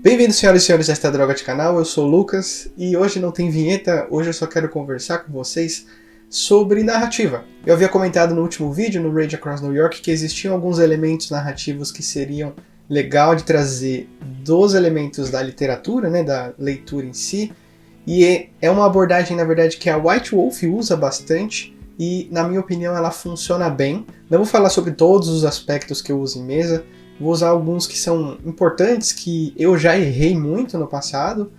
Bem-vindos, senhoras e senhores, a esta droga de canal. Eu sou o Lucas e hoje não tem vinheta, hoje eu só quero conversar com vocês sobre narrativa. Eu havia comentado no último vídeo, no Rage Across New York, que existiam alguns elementos narrativos que seriam legal de trazer dos elementos da literatura, né, da leitura em si, e é uma abordagem, na verdade, que a White Wolf usa bastante e, na minha opinião, ela funciona bem. Não vou falar sobre todos os aspectos que eu uso em mesa, vou usar alguns que são importantes, que eu já errei muito no passado,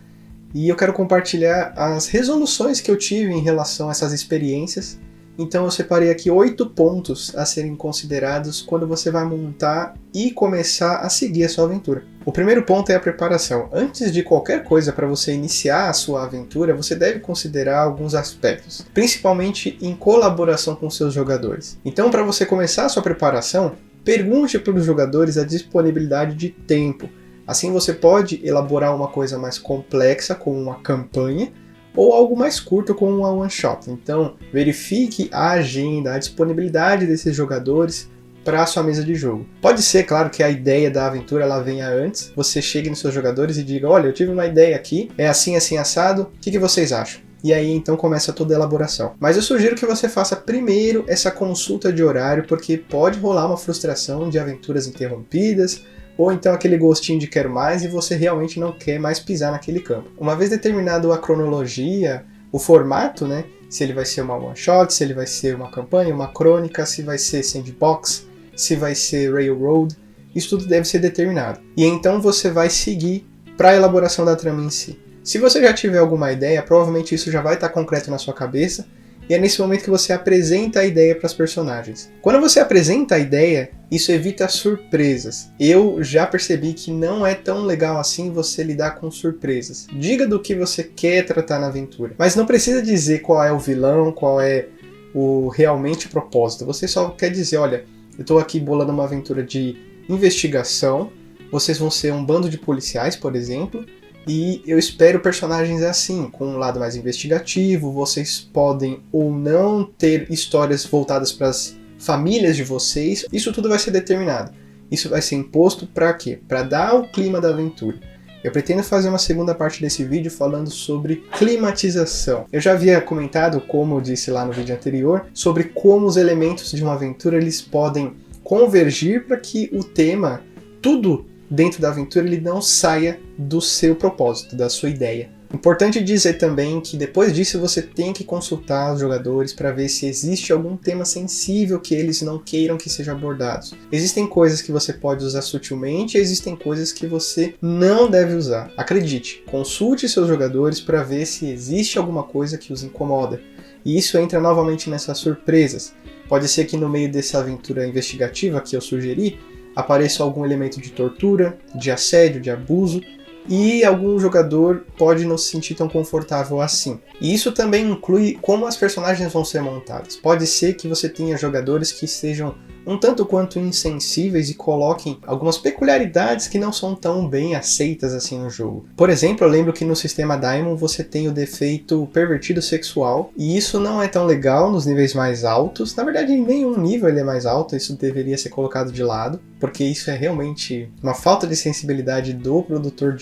e eu quero compartilhar as resoluções que eu tive em relação a essas experiências. Então eu separei aqui 8 pontos a serem considerados quando você vai montar e começar a seguir a sua aventura. O primeiro ponto é a preparação. Antes de qualquer coisa para você iniciar a sua aventura, você deve considerar alguns aspectos, principalmente em colaboração com seus jogadores. Então, para você começar a sua preparação, pergunte para os jogadores a disponibilidade de tempo. Assim você pode elaborar uma coisa mais complexa, como uma campanha, ou algo mais curto, como uma one-shot. Então, verifique a agenda, a disponibilidade desses jogadores para a sua mesa de jogo. Pode ser, claro, que a ideia da aventura ela venha antes, você chegue nos seus jogadores e diga: olha, eu tive uma ideia aqui, é assim, assim, assado, o que vocês acham? E aí então começa toda a elaboração. Mas eu sugiro que você faça primeiro essa consulta de horário, porque pode rolar uma frustração de aventuras interrompidas, ou então aquele gostinho de quero mais e você realmente não quer mais pisar naquele campo. Uma vez determinado a cronologia, o formato, né? Se ele vai ser uma one shot, se ele vai ser uma campanha, uma crônica, se vai ser sandbox, se vai ser railroad, isso tudo deve ser determinado. E então você vai seguir para a elaboração da trama em si. Se você já tiver alguma ideia, provavelmente isso já vai estar concreto na sua cabeça, e é nesse momento que você apresenta a ideia para os personagens. Quando você apresenta a ideia, isso evita surpresas. Eu já percebi que não é tão legal assim você lidar com surpresas. Diga do que você quer tratar na aventura, mas não precisa dizer qual é o vilão, qual é o realmente propósito. Você só quer dizer: olha, eu estou aqui bolando uma aventura de investigação, vocês vão ser um bando de policiais, por exemplo, e eu espero personagens assim, com um lado mais investigativo. Vocês podem ou não ter histórias voltadas para as famílias de vocês. Isso tudo vai ser determinado. Isso vai ser imposto para quê? Para dar o clima da aventura. Eu pretendo fazer uma segunda parte desse vídeo falando sobre climatização. Eu já havia comentado, como eu disse lá no vídeo anterior, sobre como os elementos de uma aventura eles podem convergir para que o tema, tudo dentro da aventura, ele não saia do seu propósito, da sua ideia. Importante dizer também que depois disso você tem que consultar os jogadores para ver se existe algum tema sensível que eles não queiram que seja abordados. Existem coisas que você pode usar sutilmente e existem coisas que você não deve usar. Acredite, consulte seus jogadores para ver se existe alguma coisa que os incomoda. E isso entra novamente nessas surpresas. Pode ser que no meio dessa aventura investigativa que eu sugeri, apareça algum elemento de tortura, de assédio, de abuso, e algum jogador pode não se sentir tão confortável assim. E isso também inclui como as personagens vão ser montadas. Pode ser que você tenha jogadores que sejam um tanto quanto insensíveis e coloquem algumas peculiaridades que não são tão bem aceitas assim no jogo. Por exemplo, eu lembro que no sistema Daimon você tem o defeito pervertido sexual, e isso não é tão legal nos níveis mais altos. Na verdade, em nenhum nível ele é mais alto, isso deveria ser colocado de lado, porque isso é realmente uma falta de sensibilidade do produtor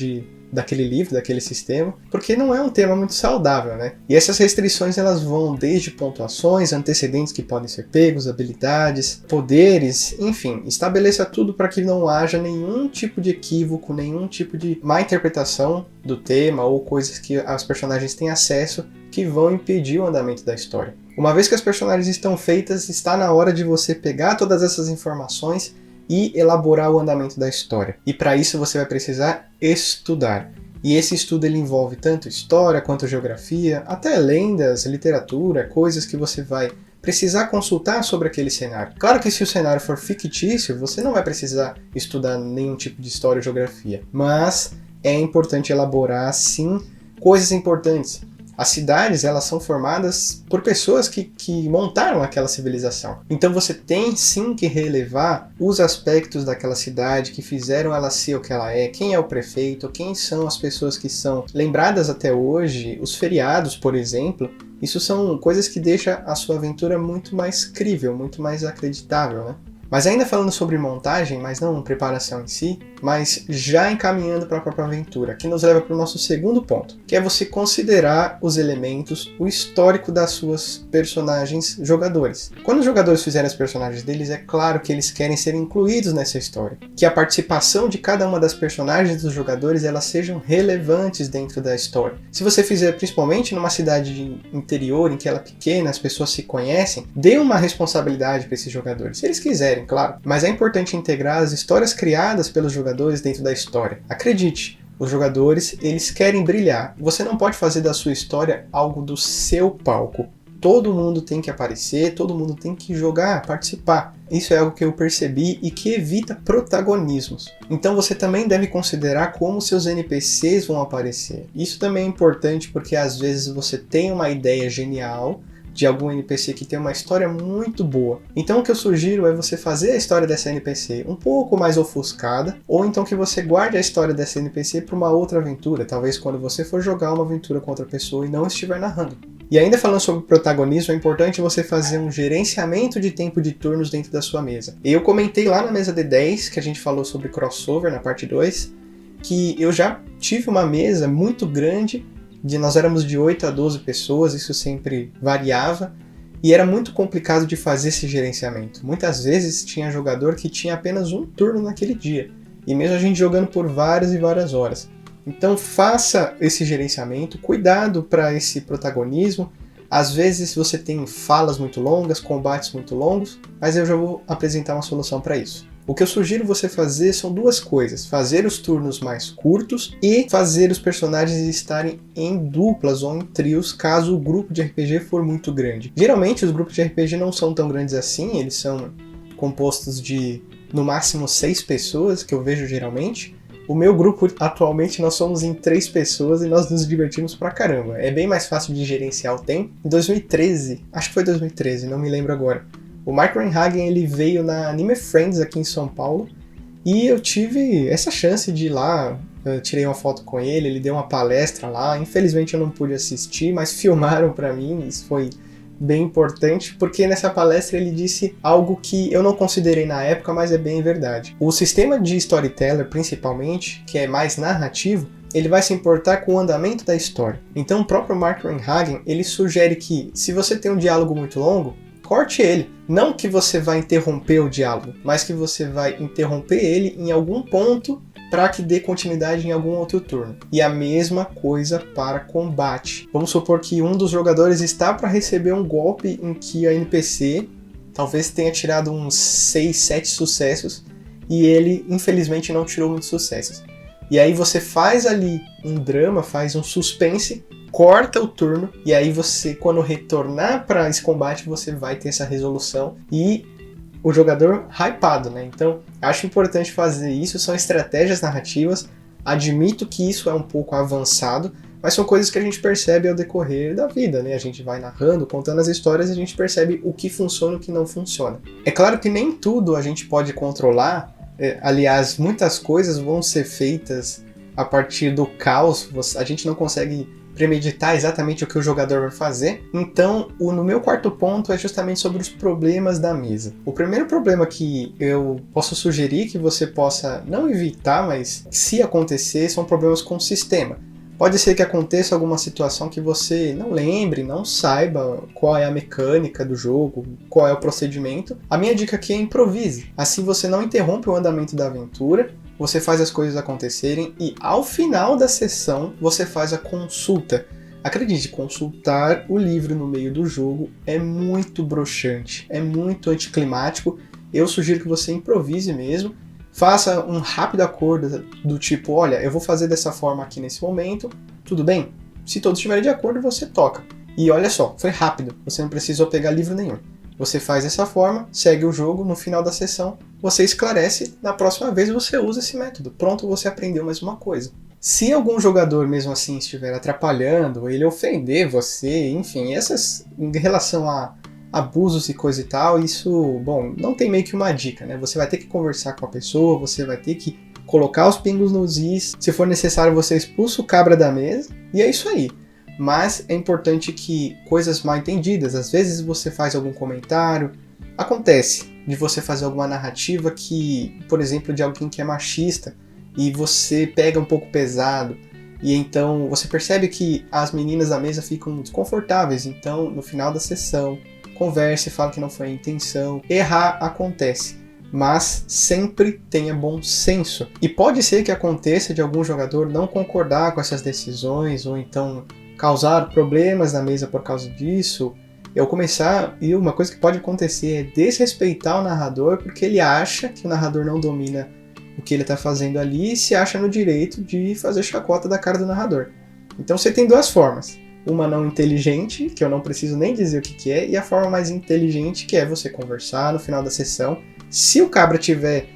daquele livro, daquele sistema, porque não é um tema muito saudável, né? E essas restrições elas vão desde pontuações, antecedentes que podem ser pegos, habilidades, poderes, enfim, estabeleça tudo para que não haja nenhum tipo de equívoco, nenhum tipo de má interpretação do tema ou coisas que as personagens têm acesso que vão impedir o andamento da história. Uma vez que as personagens estão feitas, está na hora de você pegar todas essas informações e elaborar o andamento da história. E para isso você vai precisar estudar. E esse estudo ele envolve tanto história quanto geografia, até lendas, literatura, coisas que você vai precisar consultar sobre aquele cenário. Claro que se o cenário for fictício, você não vai precisar estudar nenhum tipo de história ou geografia, mas é importante elaborar sim coisas importantes. As cidades, elas são formadas por pessoas que montaram aquela civilização. Então você tem sim que relevar os aspectos daquela cidade que fizeram ela ser o que ela é, quem é o prefeito, quem são as pessoas que são lembradas até hoje, os feriados, por exemplo. Isso são coisas que deixam a sua aventura muito mais crível, muito mais acreditável, né? Mas ainda falando sobre montagem, mas não preparação em si, mas já encaminhando para a própria aventura, que nos leva para o nosso segundo ponto, que é você considerar os elementos, o histórico das suas personagens jogadores. Quando os jogadores fizerem os personagens deles, é claro que eles querem ser incluídos nessa história, que a participação de cada uma das personagens dos jogadores elas sejam relevantes dentro da história. Se você fizer principalmente numa cidade interior, em que ela é pequena, as pessoas se conhecem, dê uma responsabilidade para esses jogadores, se eles quiserem, claro, mas é importante integrar as histórias criadas pelos jogadores dentro da história. Acredite, os jogadores, eles querem brilhar. Você não pode fazer da sua história algo do seu palco. Todo mundo tem que aparecer, todo mundo tem que jogar, participar. Isso é algo que eu percebi e que evita protagonismos. Então você também deve considerar como seus NPCs vão aparecer. Isso também é importante porque às vezes você tem uma ideia genial de algum NPC que tem uma história muito boa. Então o que eu sugiro é você fazer a história dessa NPC um pouco mais ofuscada, ou então que você guarde a história dessa NPC para uma outra aventura, talvez quando você for jogar uma aventura com outra pessoa e não estiver narrando. E ainda falando sobre protagonismo, é importante você fazer um gerenciamento de tempo de turnos dentro da sua mesa. Eu comentei lá na mesa D10, que a gente falou sobre crossover na parte 2, que eu já tive uma mesa muito grande, nós éramos de 8 a 12 pessoas, isso sempre variava, e era muito complicado de fazer esse gerenciamento. Muitas vezes tinha jogador que tinha apenas um turno naquele dia, e mesmo a gente jogando por várias e várias horas. Então faça esse gerenciamento, cuidado para esse protagonismo. Às vezes você tem falas muito longas, combates muito longos, mas eu já vou apresentar uma solução para isso. O que eu sugiro você fazer são duas coisas: fazer os turnos mais curtos e fazer os personagens estarem em duplas ou em trios caso o grupo de RPG for muito grande. Geralmente os grupos de RPG não são tão grandes assim, eles são compostos de no máximo 6 pessoas, que eu vejo geralmente. O meu grupo, atualmente, nós somos em 3 pessoas e nós nos divertimos pra caramba. É bem mais fácil de gerenciar o tempo. Em 2013, acho que foi 2013, não me lembro agora, o Mike Renhagen, ele veio na Anime Friends aqui em São Paulo e eu tive essa chance de ir lá. Eu tirei uma foto com ele, ele deu uma palestra lá. Infelizmente eu não pude assistir, mas filmaram pra mim, isso foi bem importante, porque nessa palestra ele disse algo que eu não considerei na época, mas é bem verdade. O sistema de Storyteller, principalmente, que é mais narrativo, ele vai se importar com o andamento da história. Então o próprio Mark Renhagen, ele sugere que se você tem um diálogo muito longo, corte ele. Não que você vai interromper o diálogo, mas que você vai interromper ele em algum ponto para que dê continuidade em algum outro turno. E a mesma coisa para combate. Vamos supor que um dos jogadores está para receber um golpe em que a NPC talvez tenha tirado uns 6, 7 sucessos e ele infelizmente não tirou muitos sucessos. E aí você faz ali um drama, faz um suspense, corta o turno e aí você, quando retornar para esse combate, você vai ter essa resolução e o jogador hypado, né? Então, acho importante fazer isso, são estratégias narrativas, admito que isso é um pouco avançado, mas são coisas que a gente percebe ao decorrer da vida, né? A gente vai narrando, contando as histórias e a gente percebe o que funciona e o que não funciona. É claro que nem tudo a gente pode controlar, aliás, muitas coisas vão ser feitas a partir do caos, a gente não consegue premeditar exatamente o que o jogador vai fazer. Então, no meu quarto ponto é justamente sobre os problemas da mesa. O primeiro problema que eu posso sugerir que você possa não evitar, mas se acontecer, são problemas com o sistema. Pode ser que aconteça alguma situação que você não lembre, não saiba qual é a mecânica do jogo, qual é o procedimento. A minha dica aqui é improvise. Assim você não interrompe o andamento da aventura, você faz as coisas acontecerem e ao final da sessão você faz a consulta. Acredite, consultar o livro no meio do jogo é muito broxante, é muito anticlimático. Eu sugiro que você improvise mesmo, faça um rápido acordo do tipo, olha, eu vou fazer dessa forma aqui nesse momento, tudo bem? Se todos estiverem de acordo, você toca. E olha só, foi rápido, você não precisou pegar livro nenhum. Você faz dessa forma, segue o jogo, no final da sessão você esclarece, na próxima vez você usa esse método. Pronto, você aprendeu mais uma coisa. Se algum jogador mesmo assim estiver atrapalhando, ele ofender você, enfim, essas em relação a abusos e coisa e tal, isso, bom, não tem meio que uma dica, né? Você vai ter que conversar com a pessoa, você vai ter que colocar os pingos nos is, se for necessário você expulsa o cabra da mesa, e é isso aí. Mas é importante que coisas mal entendidas, às vezes você faz algum comentário, acontece. de você fazer alguma narrativa que, por exemplo, de alguém que é machista e você pega um pouco pesado e então você percebe que as meninas da mesa ficam desconfortáveis, então no final da sessão converse, fala que não foi a intenção. Errar acontece, mas sempre tenha bom senso. E pode ser que aconteça de algum jogador não concordar com essas decisões ou então causar problemas na mesa por causa disso. E uma coisa que pode acontecer é desrespeitar o narrador porque ele acha que o narrador não domina o que ele está fazendo ali e se acha no direito de fazer chacota da cara do narrador. Então você tem duas formas. Uma não inteligente, que eu não preciso nem dizer o que é, e a forma mais inteligente, que é você conversar no final da sessão. Se o cabra estiver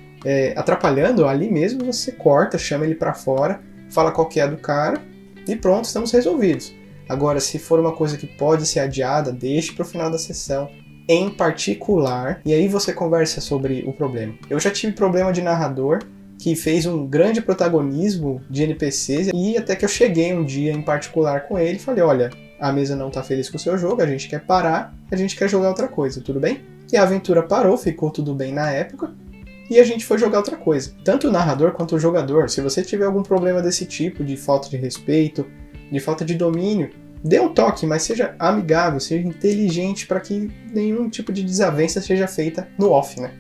atrapalhando ali mesmo, você corta, chama ele para fora, fala qual que é a do cara e pronto, estamos resolvidos. Agora, se for uma coisa que pode ser adiada, deixe para o final da sessão, em particular, e aí você conversa sobre o problema. Eu já tive problema de narrador que fez um grande protagonismo de NPCs e até que eu cheguei um dia em particular com ele e falei, olha, a mesa não tá feliz com o seu jogo, a gente quer parar, a gente quer jogar outra coisa, tudo bem? E a aventura parou, ficou tudo bem na época, e a gente foi jogar outra coisa. Tanto o narrador quanto o jogador, se você tiver algum problema desse tipo, de falta de respeito, de falta de domínio, dê um toque, mas seja amigável, seja inteligente para que nenhum tipo de desavença seja feita no off, né?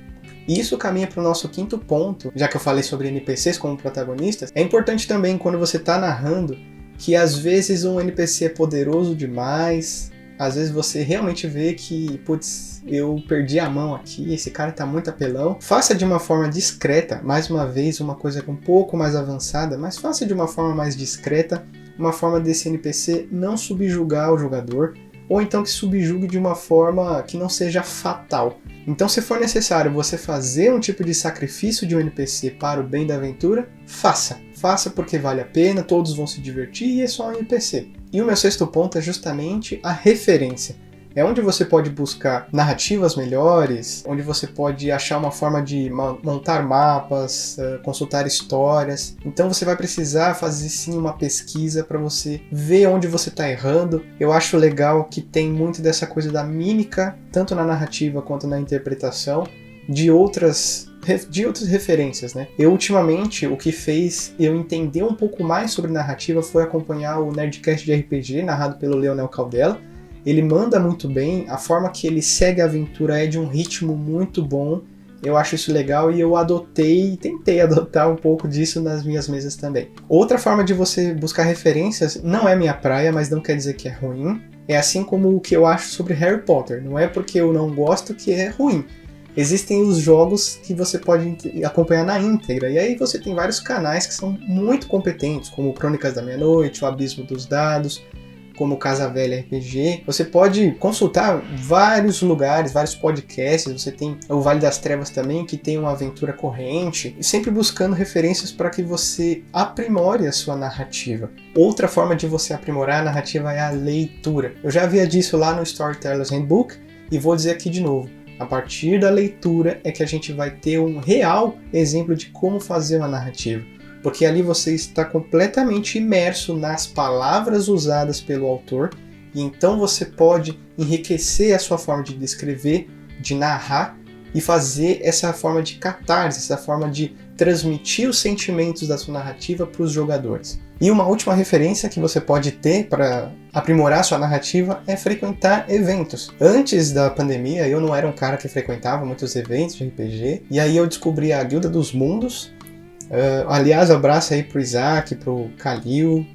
E isso caminha para o nosso quinto ponto, já que eu falei sobre NPCs como protagonistas. É importante também, quando você está narrando, que às vezes um NPC é poderoso demais, às vezes você realmente vê que, putz, eu perdi a mão aqui, esse cara tá muito apelão. Faça de uma forma discreta, mais uma vez, uma coisa um pouco mais avançada, mas faça de uma forma mais discreta, uma forma desse NPC não subjugar o jogador, ou então que subjugue de uma forma que não seja fatal. Então, se for necessário você fazer um tipo de sacrifício de um NPC para o bem da aventura, faça. Faça porque vale a pena, todos vão se divertir e é só um NPC. E o meu sexto ponto é justamente a referência. É onde você pode buscar narrativas melhores, onde você pode achar uma forma de montar mapas, consultar histórias. Então você vai precisar fazer sim uma pesquisa para você ver onde você está errando. Eu acho legal que tem muito dessa coisa da mímica, tanto na narrativa quanto na interpretação, de outras referências, né? Ultimamente, o que fez eu entender um pouco mais sobre narrativa foi acompanhar o Nerdcast de RPG, narrado pelo Leonel Caldela. Ele manda muito bem, a forma que ele segue a aventura é de um ritmo muito bom, eu acho isso legal e eu tentei adotar um pouco disso nas minhas mesas também. Outra forma de você buscar referências, não é minha praia, mas não quer dizer que é ruim, é assim como o que eu acho sobre Harry Potter, não é porque eu não gosto que é ruim. Existem os jogos que você pode acompanhar na íntegra, e aí você tem vários canais que são muito competentes, como Crônicas da Meia-Noite, o Abismo dos Dados, como Casa Velha RPG. Você pode consultar vários lugares, vários podcasts, você tem o Vale das Trevas também, que tem uma aventura corrente, e sempre buscando referências para que você aprimore a sua narrativa. Outra forma de você aprimorar a narrativa é a leitura. Eu já havia disso lá no Storyteller's Handbook, e vou dizer aqui de novo. A partir da leitura é que a gente vai ter um real exemplo de como fazer uma narrativa. Porque ali você está completamente imerso nas palavras usadas pelo autor, e então você pode enriquecer a sua forma de descrever, de narrar, e fazer essa forma de catarse, essa forma de transmitir os sentimentos da sua narrativa para os jogadores. E uma última referência que você pode ter para aprimorar sua narrativa é frequentar eventos. Antes da pandemia, eu não era um cara que frequentava muitos eventos de RPG, e aí eu descobri a Guilda dos Mundos. Aliás, abraço aí pro Isaac, pro Calil,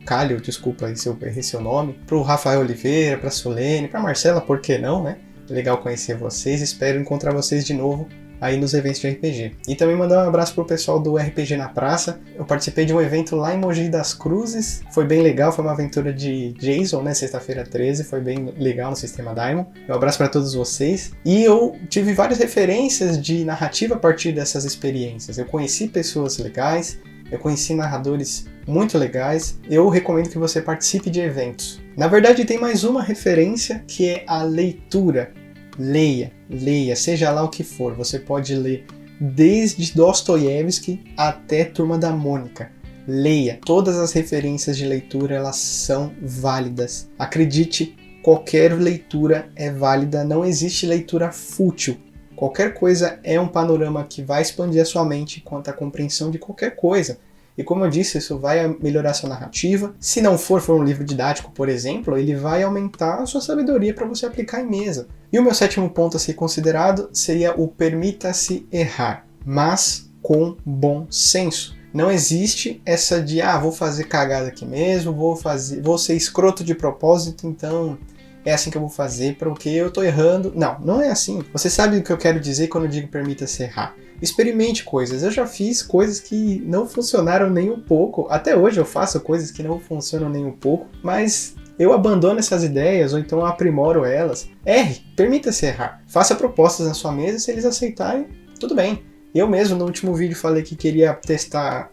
desculpa se eu errei seu nome, pro Rafael Oliveira, pra Solene, pra Marcela, por que não, né? Legal conhecer vocês, espero encontrar vocês de novo aí nos eventos de RPG. E também mandar um abraço pro pessoal do RPG na Praça. Eu participei de um evento lá em Mogi das Cruzes, foi bem legal, foi uma aventura de Jason, né, sexta-feira 13, foi bem legal no Sistema Daimon. Um abraço para todos vocês. E eu tive várias referências de narrativa a partir dessas experiências. Eu conheci pessoas legais, eu conheci narradores muito legais. Eu recomendo que você participe de eventos. Na verdade, tem mais uma referência que é a leitura. Leia, seja lá o que for. Você pode ler desde Dostoiévski até Turma da Mônica. Leia. Todas as referências de leitura, elas são válidas. Acredite, qualquer leitura é válida. Não existe leitura fútil. Qualquer coisa é um panorama que vai expandir a sua mente quanto à compreensão de qualquer coisa. E como eu disse, isso vai melhorar a sua narrativa. Se não for um livro didático, por exemplo, ele vai aumentar a sua sabedoria para você aplicar em mesa. E o meu 7º ponto a ser considerado seria o permita-se errar, mas com bom senso. Não existe essa de, vou fazer cagada aqui mesmo, vou ser escroto de propósito, então é assim que eu vou fazer porque eu tô errando. Não, não é assim. Você sabe o que eu quero dizer quando eu digo permita-se errar. Experimente coisas. Eu já fiz coisas que não funcionaram nem um pouco. Até hoje eu faço coisas que não funcionam nem um pouco, mas eu abandono essas ideias ou então aprimoro elas. Erre, permita-se errar. Faça propostas na sua mesa, se eles aceitarem, tudo bem. Eu mesmo no último vídeo falei que queria testar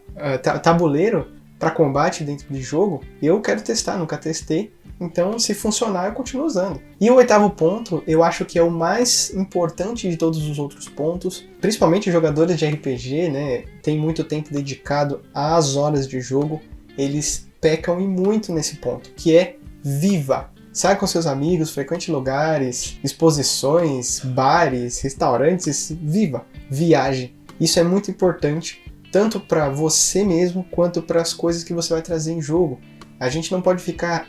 tabuleiro para combate dentro de jogo. Eu quero testar, nunca testei. Então, se funcionar, eu continuo usando. E o 8º ponto, eu acho que é o mais importante de todos os outros pontos. Principalmente jogadores de RPG, né? Tem muito tempo dedicado às horas de jogo. Eles pecam e muito nesse ponto, que é viva. Saia com seus amigos, frequente lugares, exposições, bares, restaurantes, viva, viaje. Isso é muito importante, tanto para você mesmo, quanto para as coisas que você vai trazer em jogo. A gente não pode ficar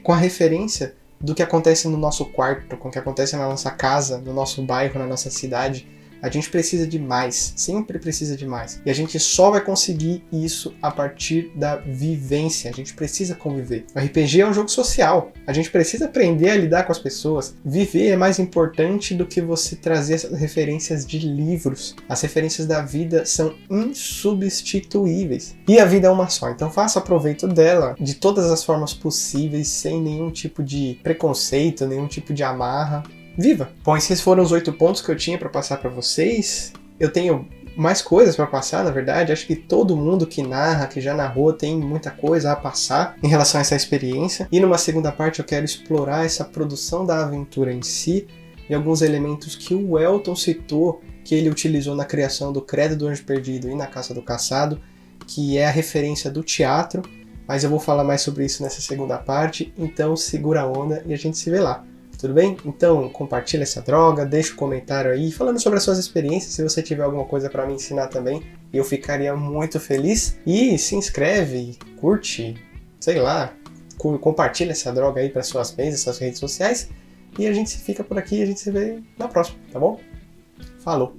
com a referência do que acontece no nosso quarto, com o que acontece na nossa casa, no nosso bairro, na nossa cidade. A gente precisa de mais, sempre precisa de mais. E a gente só vai conseguir isso a partir da vivência. A gente precisa conviver. O RPG é um jogo social. A gente precisa aprender a lidar com as pessoas. Viver é mais importante do que você trazer essas referências de livros. As referências da vida são insubstituíveis. E a vida é uma só, então faça proveito dela de todas as formas possíveis, sem nenhum tipo de preconceito, nenhum tipo de amarra. Viva! Bom, esses foram os 8 pontos que eu tinha para passar para vocês. Eu tenho mais coisas para passar, na verdade. Acho que todo mundo que narra, que já narrou, tem muita coisa a passar em relação a essa experiência. E numa segunda parte eu quero explorar essa produção da aventura em si e alguns elementos que o Elton citou, que ele utilizou na criação do Credo do Anjo Perdido e na Caça do Caçado, que é a referência do teatro. Mas eu vou falar mais sobre isso nessa segunda parte, então segura a onda e a gente se vê lá. Tudo bem? Então compartilha essa droga, deixa um comentário aí falando sobre as suas experiências, se você tiver alguma coisa para me ensinar também, eu ficaria muito feliz. E se inscreve, curte, sei lá, compartilha essa droga aí para suas mesas, suas redes sociais, e a gente fica por aqui e a gente se vê na próxima, tá bom? Falou!